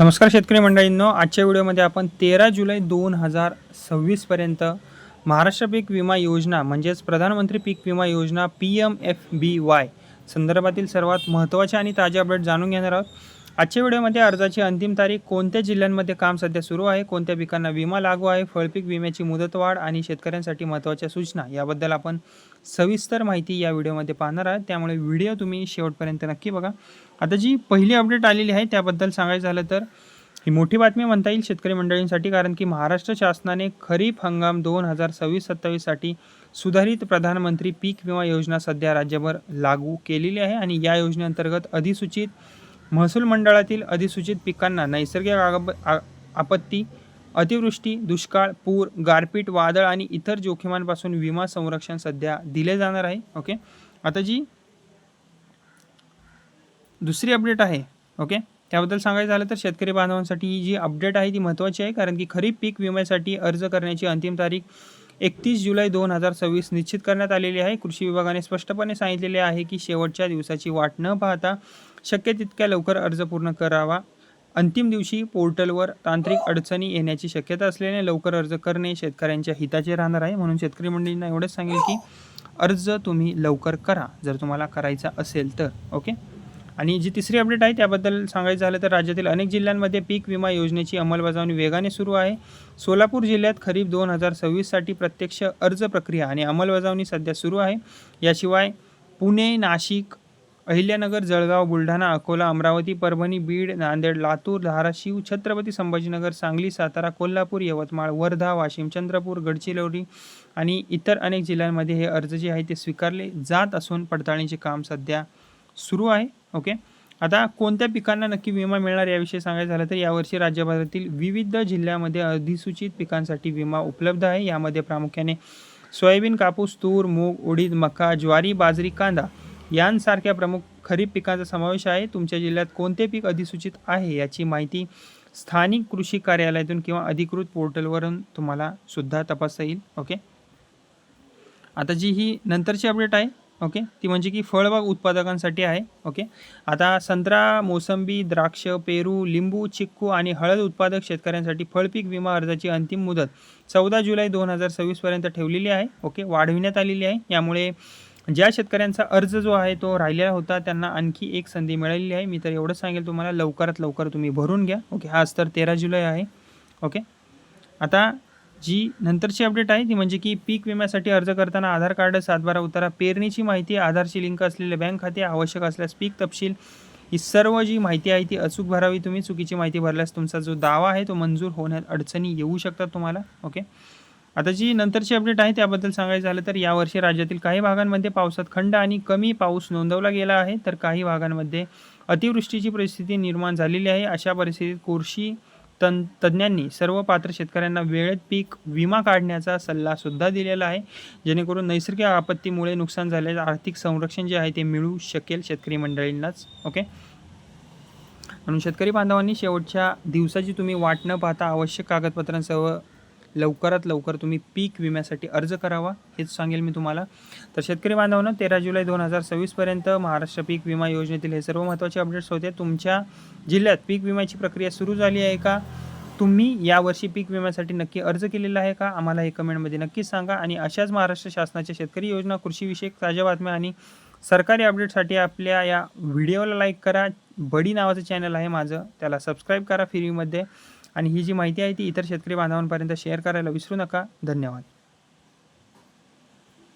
नमस्कार शेतकरी मंडळींनो, आजच्या व्हिडिओमध्ये आपण 13 जुलै 2026 पर्यंत महाराष्ट्र पीक विमा योजना म्हणजेच प्रधानमंत्री पीक विमा योजना PMFBY संदर्भातील सर्वात महत्त्वाचे आणि ताजे अपडेट जाणून घेणार आहोत. आजच्या व्हिडिओमध्ये अर्जाची अंतिम तारीख, कोणत्या जिल्ह्यांमध्ये काम सध्या सुरू आहे, कोणत्या पिकांना विमा लागू आहे, फळपीक विम्याची मुदतवाढ आणि शेतकऱ्यांसाठी महत्त्वाच्या सूचना याबद्दल आपण सविस्तर माहिती या व्हिडिओमध्ये पाहणार आहोत. त्यामुळे व्हिडिओ तुम्ही शेवटपर्यंत नक्की बघा. आता जी पहिली अपडेट आलेली आहे त्याबद्दल सांगायचं झालं तर ही मोठी बातमी म्हणता येईल शेतकरी मंडळींसाठी, कारण की महाराष्ट्र शासनाने खरीप हंगाम 2026-27 साठी सुधारित प्रधानमंत्री पीक विमा योजना सध्या राज्यभर लागू केलेली आहे. आणि या योजनेअंतर्गत अधिसूचित महसूल मंडळातील अधिसूचित पिकांना नैसर्गिक आपत्ती, अतिवृष्टी, दुष्काळ, पूर, गारपीट, वादळ आणि इतर जोखीमांपासून विमा संरक्षण सध्या दिले जाणार आहे. ओके, आता जी दुसरी अपडेट आहे, ओके, त्याबद्दल सांगायचं झालं तर शेतकरी बांधवांसाठी ही जी अपडेट आहे ती महत्त्वाची आहे, कारण की खरीप पीक विम्यासाठी अर्ज करण्याची अंतिम तारीख 31 जुलै 2026 निश्चित करण्यात आलेली आहे. कृषी विभागाने स्पष्टपणे सांगितलेले आहे की शेवटच्या दिवसाची वाट न पाहता शक्य तितक्या लवकर अर्ज पूर्ण करावा. अंतिम दिवशी पोर्टलवर तांत्रिक अडचणी येण्याची शक्यता असल्याने लवकर अर्ज करणे शेतकऱ्यांच्या हिताचे राहणार आहे. म्हणून शेतकरी मंडळींना एवढंच सांगेल की अर्ज तुम्ही लवकर करा जर तुम्हाला करायचा असेल तर. ओके, आणि जी तिसरी अपडेट आहे त्याबद्दल सांगायचं झालं तर राज्यातील अनेक जिल्ह्यांमध्ये पीक विमा योजनेची अंमलबजावणी वेगाने सुरू आहे. सोलापूर जिल्ह्यात खरीप 2026 साठी प्रत्यक्ष अर्ज प्रक्रिया आणि अंमलबजावणी सध्या सुरू आहे. याशिवाय पुणे, नाशिक, अहिल्यानगर, जळगाव, बुलढाणा, अकोला, अमरावती, परभणी, बीड, नांदेड, लातूर, धाराशिव, छत्रपती संभाजीनगर, सांगली, सातारा, कोल्हापूर, यवतमाळ, वर्धा, वाशिम, चंद्रपूर, गडचिरोली आणि इतर अनेक जिल्ह्यांमध्ये हे अर्ज जे आहे ते स्वीकारले जात असून पडताळणीचे काम सध्या सुरू आहे. ओके, आता कोणत्या पिकांना नक्की विमा मिळणार याविषयी सांगायचं झालं तर यावर्षी राज्यभरातील विविध जिल्ह्यामध्ये अधिसूचित पिकांसाठी विमा उपलब्ध आहे. यामध्ये प्रामुख्याने सोयाबीन, कापूस, तूर, मूग, उडीद, मका, ज्वारी, बाजरी, कांदा यांसारख्या प्रमुख खरीप पिकांचा समावेश आहे. तुमच्या जिल्ह्यात कोणते पीक अधिसूचित आहे याची माहिती स्थानिक कृषी कार्यालयातून किंवा अधिकृत पोर्टलवरून तुम्हाला सुद्धा तपासता येईल. ओके, आता जी ही नंतरची अपडेट आहे, ओके, ती म्हणजे की फळबाग उत्पादकांसाठी आहे. ओके, आता संत्रा, मोसंबी, द्राक्ष, पेरू, लिंबू, चिक्कू आणि हळद उत्पादक शेतकऱ्यांसाठी फळपीक विमा अर्जाची अंतिम मुदत 14 जुलै 2026 पर्यंत ठेवलेली आहे. ओके, वाढविण्यात आलेली आहे. यामुळे ज्या शेतकऱ्यांचा अर्ज जो आहे तो राहिलेला होता त्यांना आणखी एक संधी मिळालेली आहे. मी तर एवढंच सांगेल तुम्हाला, लवकरात लवकर तुम्ही भरून घ्या. ओके, आज तर 13 जुलै आहे. ओके, आता जी नंतरची अपडेट आहे ती म्हणजे की पीक विम्यासाठी अर्ज करताना आधार कार्ड, 7/12 उतारा, पेरणीची माहिती, आधारशी लिंक असलेले बँक खाते, आवश्यक असल्यास पीक तपशील, ही सर्व जी माहिती आहे ती अचूक भरावी. तुम्ही चुकीची माहिती भरल्यास तुमचा जो दावा आहे तो मंजूर होण्यात अडचणी येऊ शकतात तुम्हाला. ओके, आता जी नंतरची अपडेट आहे त्याबद्दल सांगायचं झालं तर यावर्षी राज्यातील काही भागांमध्ये पावसात खंड आणि कमी पाऊस नोंदवला गेला आहे, तर काही भागांमध्ये अतिवृष्टीची परिस्थिती निर्माण झालेली आहे. अशा परिस्थितीत कृषी तज्ज्ञांनी सर्व पात्र शेतकऱ्यांना वेळेत पीक विमा काढण्याचा सल्ला सुद्धा दिलेला आहे, जेणेकरून नैसर्गिक आपत्तीमुळे नुकसान झालेले आर्थिक संरक्षण जे आहे ते मिळू शकेल शेतकरी मंडळींनाच. ओके, म्हणून शेतकरी बांधवांनी शेवटच्या दिवसाची तुम्ही वाट न पाहता आवश्यक कागदपत्रांसह लवकरात लवकर तुम्ही पीक विम्यासाठी अर्ज करावा, हेच सांगेल मी तुम्हाला. तर शेतकरी बांधवांनो, 13 जुलै 2026 पर्यंत महाराष्ट्र पीक विमा योजनेतील हे सर्व महत्त्वाचे अपडेट्स होते. तुमच्या जिल्ह्यात पीक विम्याची प्रक्रिया सुरू झाली आहे का? तुम्ही यावर्षी पीक विम्यासाठी नक्की अर्ज केलेला आहे का? आम्हाला हे कमेंटमध्ये नक्कीच सांगा. आणि अशाच महाराष्ट्र शासनाच्या शेतकरी योजना, कृषीविषयक ताज्या बातम्या आणि सरकारी अपडेटसाठी आपल्या या व्हिडिओला लाईक करा. बडी नावाचं चॅनल आहे माझं, त्याला सबस्क्राईब करा फ्रीमध्ये. आणि ही जी माहिती आहे ती इतर शेतकरी बांधवांपर्यंत शेअर करायला विसरू नका. धन्यवाद.